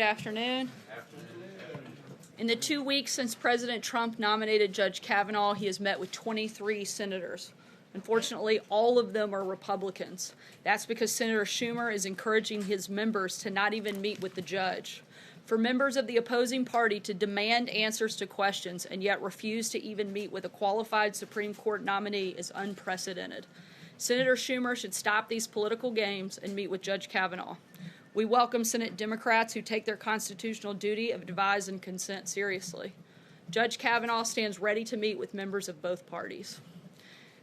Good afternoon. In the 2 weeks since President Trump nominated Judge Kavanaugh, he has met with 23 senators. Unfortunately, all of them are Republicans. That's because Senator Schumer is encouraging his members to not even meet with the judge. For members of the opposing party to demand answers to questions and yet refuse to even meet with a qualified Supreme Court nominee is unprecedented. Senator Schumer should stop these political games and meet with Judge Kavanaugh. We welcome Senate Democrats who take their constitutional duty of advise and consent seriously. Judge Kavanaugh stands ready to meet with members of both parties.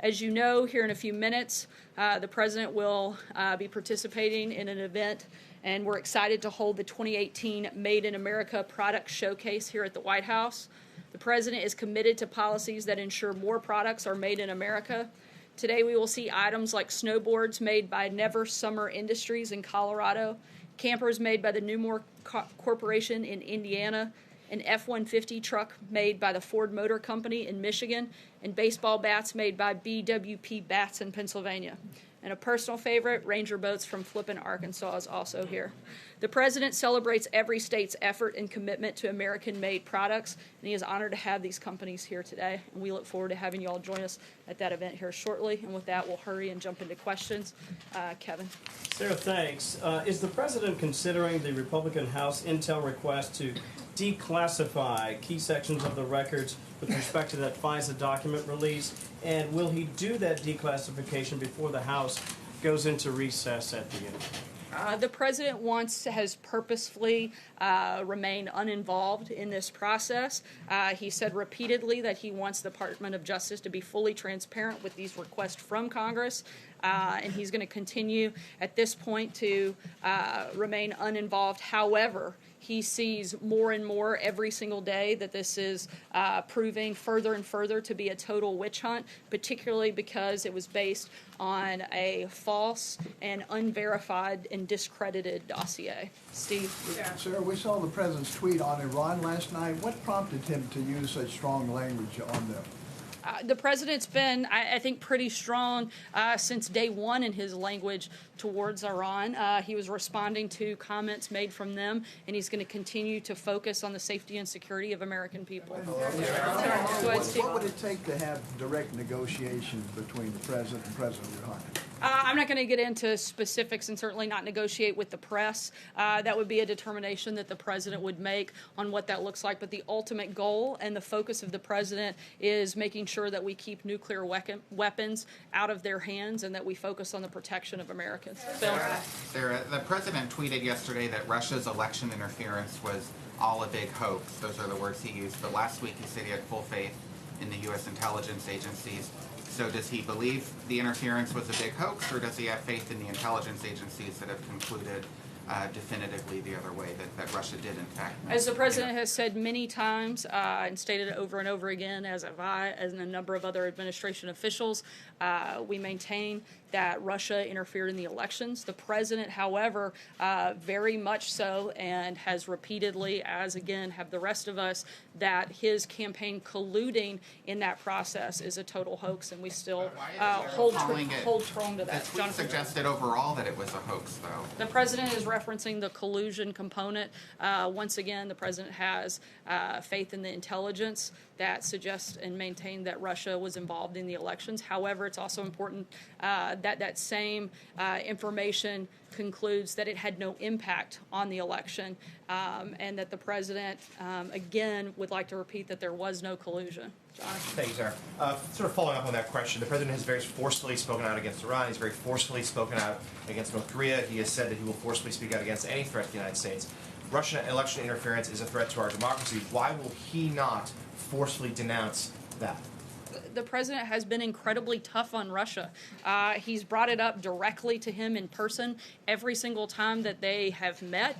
As you know, here in a few minutes, the President will be participating in an event, and we're excited to hold the 2018 Made in America Product Showcase here at the White House. The President is committed to policies that ensure more products are made in America. Today we will see items like snowboards made by Never Summer Industries in Colorado, campers made by the Newmore Corporation in Indiana, an F-150 truck made by the Ford Motor Company in Michigan, and baseball bats made by BWP Bats in Pennsylvania. And a personal favorite, Ranger boats from Flippin, Arkansas is also here. The President celebrates every state's effort and commitment to American-made products, and he is honored to have these companies here today. And we look forward to having you all join us at that event here shortly. And with that, we'll hurry and jump into questions. Kevin. Sarah, thanks. Is the President considering the Republican House intel request to declassify key sections of the records with respect to that FISA document release? And will he do that declassification before the House goes into recess at the end? The President has purposefully remained uninvolved in this process. He said repeatedly that he wants the Department of Justice to be fully transparent with these requests from Congress, and he's going to continue at this point to remain uninvolved. However, he sees more and more every single day that this is proving further and further to be a total witch hunt, particularly because it was based on a false and unverified and discredited dossier. Steve? Yeah. Sarah, we saw the President's tweet on Iran last night. What prompted him to use such strong language on them? The President's been, I think, pretty strong since day one in his language towards Iran. He was responding to comments made from them, and he's going to continue to focus on the safety and security of American people. What would it take to have direct negotiations between the President and President Rouhani? I'm not going to get into specifics and certainly not negotiate with the press. That would be a determination that the President would make on what that looks like. But the ultimate goal and the focus of the President is making sure that we keep nuclear weapons out of their hands and that we focus on the protection of Americans. Phil? Sarah, the President tweeted yesterday that Russia's election interference was all a big hoax. Those are the words he used. But last week he said he had full faith in the U.S. intelligence agencies. So does he believe the interference was a big hoax, or does he have faith in the intelligence agencies that have concluded definitively the other way, that Russia did, in fact? As the President has said many times and stated it over and over again, as have I, and a number of other administration officials, we maintain that Russia interfered in the elections. The President, however, very much so, and has repeatedly, as again have the rest of us, that his campaign colluding in that process is a total hoax, and we still hold strong to that. The tweet suggested overall that it was a hoax, though. The President is referencing the collusion component. Once again, the President has faith in the intelligence that suggests and maintain that Russia was involved in the elections. However, it's also important that same information concludes that it had no impact on the election, and that the President, again, would like to repeat that there was no collusion. John? Thank you, Sarah. Sort of following up on that question, the President has very forcefully spoken out against Iran. He's very forcefully spoken out against North Korea. He has said that he will forcefully speak out against any threat to the United States. Russian election interference is a threat to our democracy. Why will he not forcefully denounce that? The President has been incredibly tough on Russia. He's brought it up directly to him in person every single time that they have met.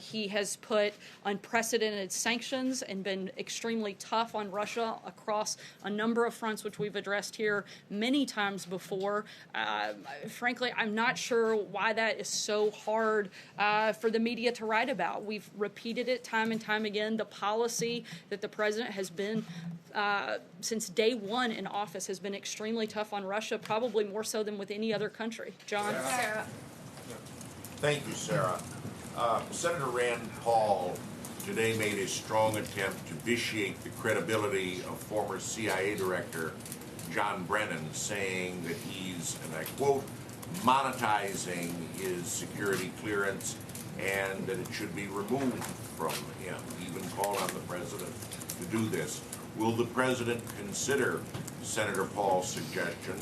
He has put unprecedented sanctions and been extremely tough on Russia across a number of fronts, which we've addressed here many times before. Frankly, I'm not sure why that is so hard for the media to write about. We've repeated it time and time again. The policy that the President has been since day one in office has been extremely tough on Russia, probably more so than with any other country. John? Thank you, Sarah. Senator Rand Paul today made a strong attempt to vitiate the credibility of former CIA Director John Brennan, saying that he's, and I quote, monetizing his security clearance and that it should be removed from him. He even called on the president to do this. Will the president consider Senator Paul's suggestion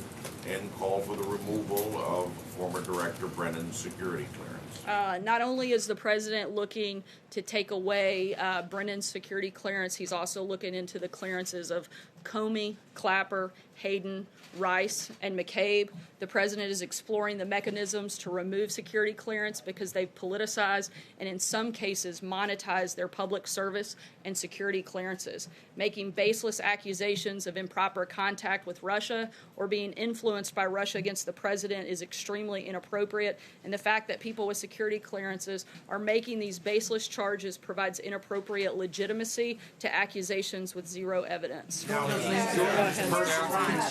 and call for the removal of former Director Brennan's security clearance? Not only is the president looking to take away Brennan's security clearance, he's also looking into the clearances of Comey, Clapper, Hayden, Rice, and McCabe. The president is exploring the mechanisms to remove security clearance because they've politicized and in some cases monetized their public service and security clearances. Making baseless accusations of improper contact with Russia or being influenced by Russia against the president is extremely inappropriate, and the fact that people with security clearances are making these baseless charges provides inappropriate legitimacy to accusations with zero evidence.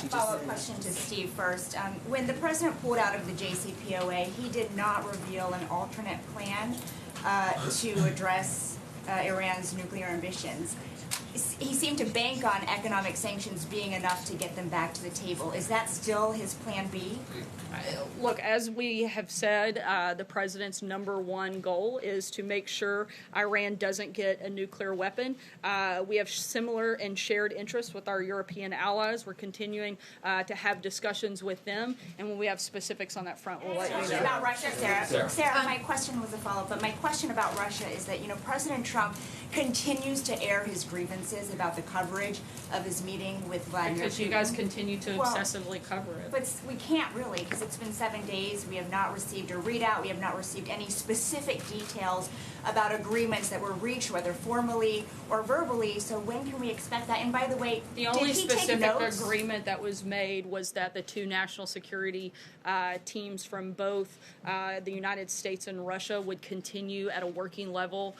Follow-up question to Steve first. When the president pulled out of the JCPOA, he did not reveal an alternate plan to address Iran's nuclear ambitions. He seemed to bank on economic sanctions being enough to get them back to the table. Is that still his plan B? Look, as we have said, the president's number one goal is to make sure Iran doesn't get a nuclear weapon. We have similar and shared interests with our European allies. We're continuing to have discussions with them, and when we have specifics on that front, we'll let you know. About Russia, Sarah, my question was a follow-up, but my question about Russia is that, President Trump continues to air his grievances about the coverage of his meeting with Vladimir Putin. Because you guys continue to obsessively cover it. But we can't really, because it's been 7 days. We have not received a readout. We have not received any specific details about agreements that were reached, whether formally or verbally. So when can we expect that? And by the way, the only did he take specific notes? agreement that was made was that the two national security teams from both the United States and Russia would continue at a working level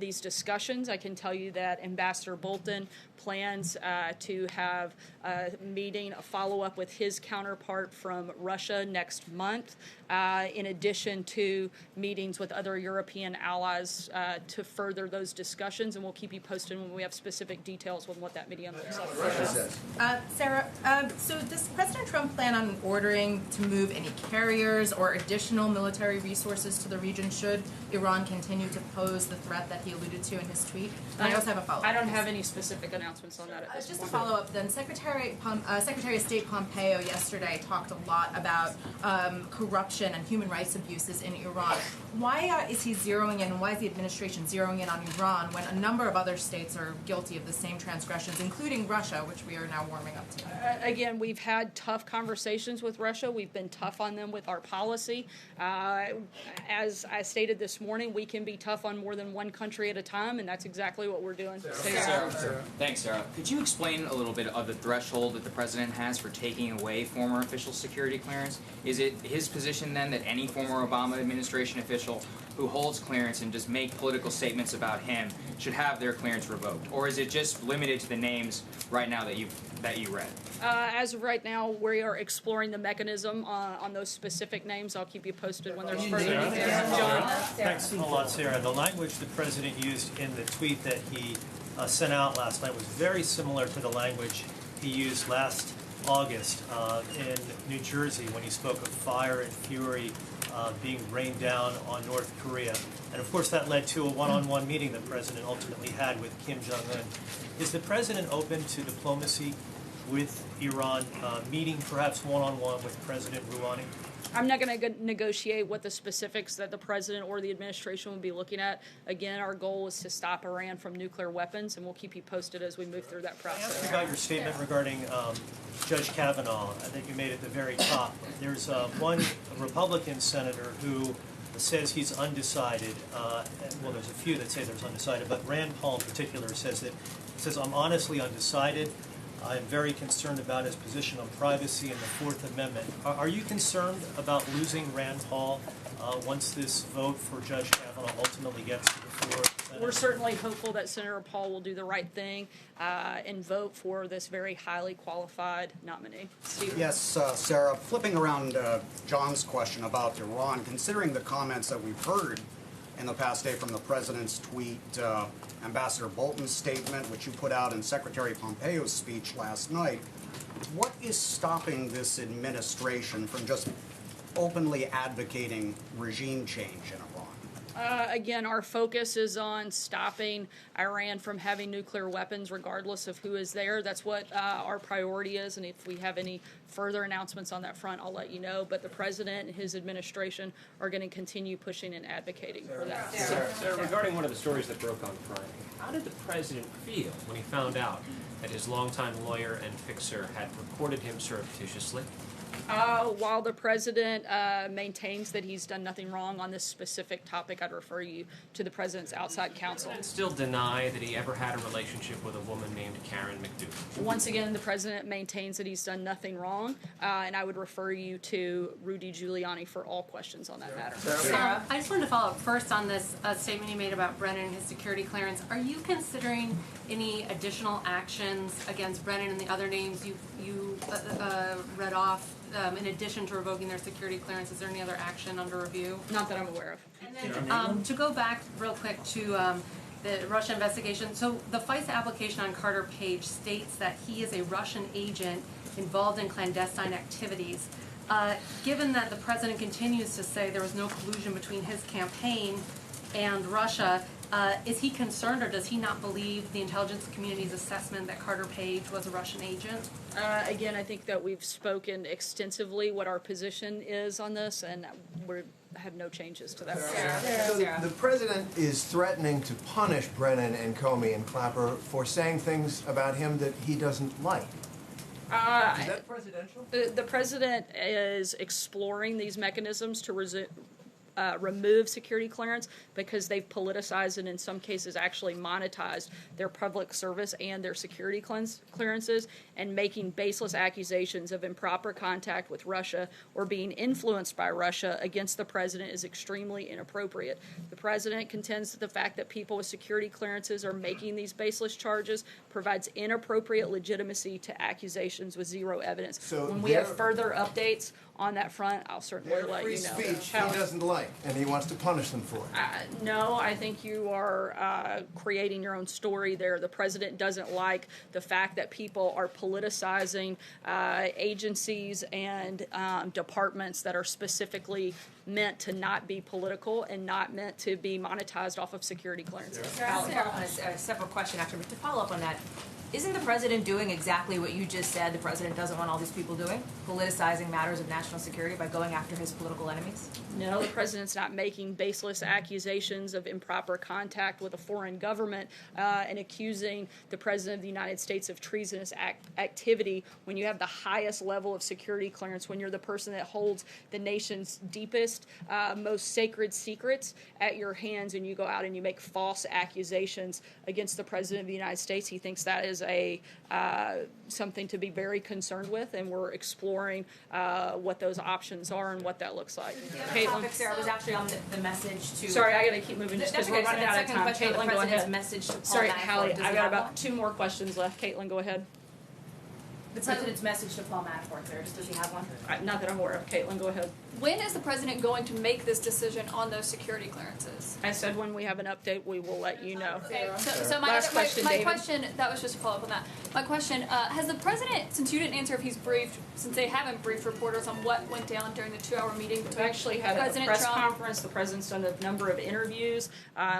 these discussions. I can tell you that Ambassador Bolton plans to have a meeting, a follow-up with his counterpart from Russia next month, in addition to meetings with other European allies to further those discussions, and we'll keep you posted when we have specific details on what that meeting looks like. Sarah, so does President Trump plan on ordering to move any carriers or additional military resources to the region should Iran continue to pose the threat that he alluded to in his tweet? And I also have a follow-up. I don't have any specific announcements on that at this Just point. a follow-up then. Secretary of State Pompeo yesterday talked a lot about corruption and human rights abuses in Iran. Why is he zeroing in, and why is the administration zeroing in on Iran when a number of other states are guilty of the same transgressions, including Russia, which we are now warming up to? Again, we've had tough conversations with Russia. We've been tough on them with our policy. As I stated this morning, we can be tough on more than one country at a time, and that's exactly what we're doing. Sarah. Thanks, Sarah. Could you explain a little bit of the threshold that the president has for taking away former official security clearance? Is it his position then that any former Obama administration official who holds clearance and just make political statements about him should have their clearance revoked, or is it just limited to the names right now that you read? As of right now, we are exploring the mechanism on those specific names. I'll keep you posted when there's further details. John? Thanks a lot, Sarah. The language the president used in the tweet that he sent out last night was very similar to the language he used last August in New Jersey when he spoke of fire and fury being rained down on North Korea. And of course that led to a one-on-one meeting the president ultimately had with Kim Jong-un. Is the president open to diplomacy with Iran, meeting perhaps one-on-one with President Rouhani? I'm not going to negotiate what the specifics that the president or the administration will be looking at. Again, our goal is to stop Iran from nuclear weapons, and we'll keep you posted as we move through that process. About your statement regarding Judge Kavanaugh that you made at the very top. There's one Republican senator who says he's undecided. Well, there's a few that say there's undecided, but Rand Paul in particular says I'm honestly undecided. I'm very concerned about his position on privacy and the Fourth Amendment. Are you concerned about losing Rand Paul once this vote for Judge Kavanaugh ultimately gets to the floor? We're certainly hopeful that Senator Paul will do the right thing and vote for this very highly qualified nominee. Steve? Yes, Sarah, flipping around John's question about Iran, considering the comments that we've heard in the past day from the president's tweet, Ambassador Bolton's statement, which you put out in Secretary Pompeo's speech last night. What is stopping this administration from just openly advocating regime change in Iran? Again, our focus is on stopping Iran from having nuclear weapons, regardless of who is there. That's what our priority is, and if we have any further announcements on that front, I'll let you know. But the president and his administration are going to continue pushing and advocating for that. Sarah, regarding one of the stories that broke on Friday, how did the president feel when he found out that his longtime lawyer and fixer had reported him surreptitiously? While the president maintains that he's done nothing wrong on this specific topic, I'd refer you to the president's outside counsel. And still deny that he ever had a relationship with a woman named Karen McDougal. Once again, the president maintains that he's done nothing wrong, and I would refer you to Rudy Giuliani for all questions on that matter. Sarah? I just wanted to follow up first on this statement you made about Brennan and his security clearance. Are you considering any additional actions against Brennan and the other names you read off? In addition to revoking their security clearance, is there any other action under review? Not that I'm aware of. And then, to go back real quick to the Russia investigation, so the FISA application on Carter Page states that he is a Russian agent involved in clandestine activities. Given that the president continues to say there was no collusion between his campaign and Russia, is he concerned, or does he not believe the intelligence community's assessment that Carter Page was a Russian agent? Again, I think that we've spoken extensively what our position is on this, and we have no changes to that. So the president is threatening to punish Brennan and Comey and Clapper for saying things about him that he doesn't like. Is that presidential? The president is exploring these mechanisms to remove security clearance because they've politicized and in some cases actually monetized their public service and their security clearances, and making baseless accusations of improper contact with Russia or being influenced by Russia against the president is extremely inappropriate. The president contends that the fact that people with security clearances are making these baseless charges provides inappropriate legitimacy to accusations with zero evidence. So when we have further updates on that front, I'll certainly let you know. Free speech he doesn't like, and he wants to punish them for it. No, I think you are creating your own story there. The president doesn't like the fact that people are politicizing agencies and departments that are specifically meant to not be political and not meant to be monetized off of security clearances. A separate question actually, but to follow up on that, isn't the president doing exactly what you just said the president doesn't want all these people doing? Politicizing matters of national security by going after his political enemies? No, the president's not making baseless accusations of improper contact with a foreign government and accusing the president of the United States of treasonous activity when you have the highest level of security clearance, when you're the person that holds the nation's deepest, most sacred secrets at your hands, and you go out and you make false accusations against the president of the United States. He thinks that is something to be very concerned with, and we're exploring what those options are and what that looks like. The topic, Sarah, was actually on the message to... Sorry, I got to keep moving just because we're running out of time. Caitlin, go ahead. Message to Paul Sorry, Manafort, Hallie, does I've he got have about one? 2 more questions left. Caitlin, go ahead. The president's message to Paul Manafort, Sarah, does he have one? Not that I'm aware of. Caitlin, go ahead. When is the president going to make this decision on those security clearances? I said when we have an update, we will let you know. Okay, so my question, that was just a follow-up on that. My question, has the president, since you didn't answer if he's briefed, since they haven't briefed reporters on what went down during the 2-hour meeting We've between actually had President a press Trump? conference. The president's done a number of interviews.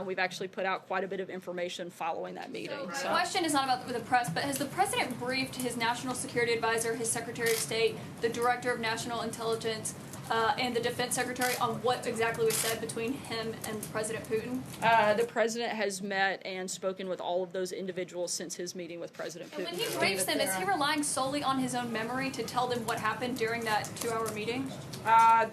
We've actually put out quite a bit of information following that meeting. My question is not about the press, but has the president briefed his national security advisor, his Secretary of State, the Director of National Intelligence, and the Defense Secretary on what exactly was said between him and President Putin? The president has met and spoken with all of those individuals since his meeting with President Putin. And when he briefs them, is he relying solely on his own memory to tell them what happened during that 2-hour meeting?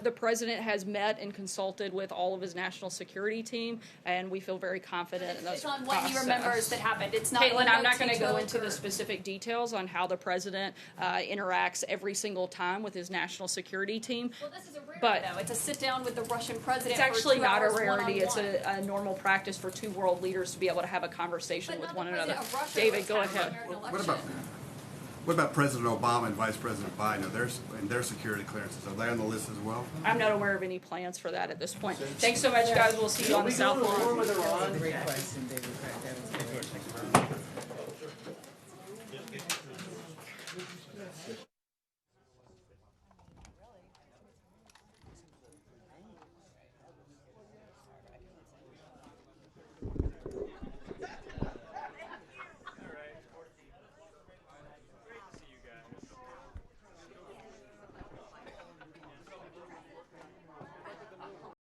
The president has met and consulted with all of his national security team, and we feel very confident in those. It's on what he remembers that happened. It's not. Caitlin, I'm not going to go into the specific details on how the president interacts every single time with his national security team. Well, this is a rarity, though. It's a sit down with the Russian president. It's actually for 2 not a hours rarity. It's one-on-one. a normal practice for 2 world leaders to be able to have a conversation with one another. Russia David, go ahead. What about What about President Obama and Vice President Biden? And their security clearances, are they on the list as well? I'm not aware of any plans for that at this point. Thanks so much, guys. We'll see you on the South Lawn. Great question, David.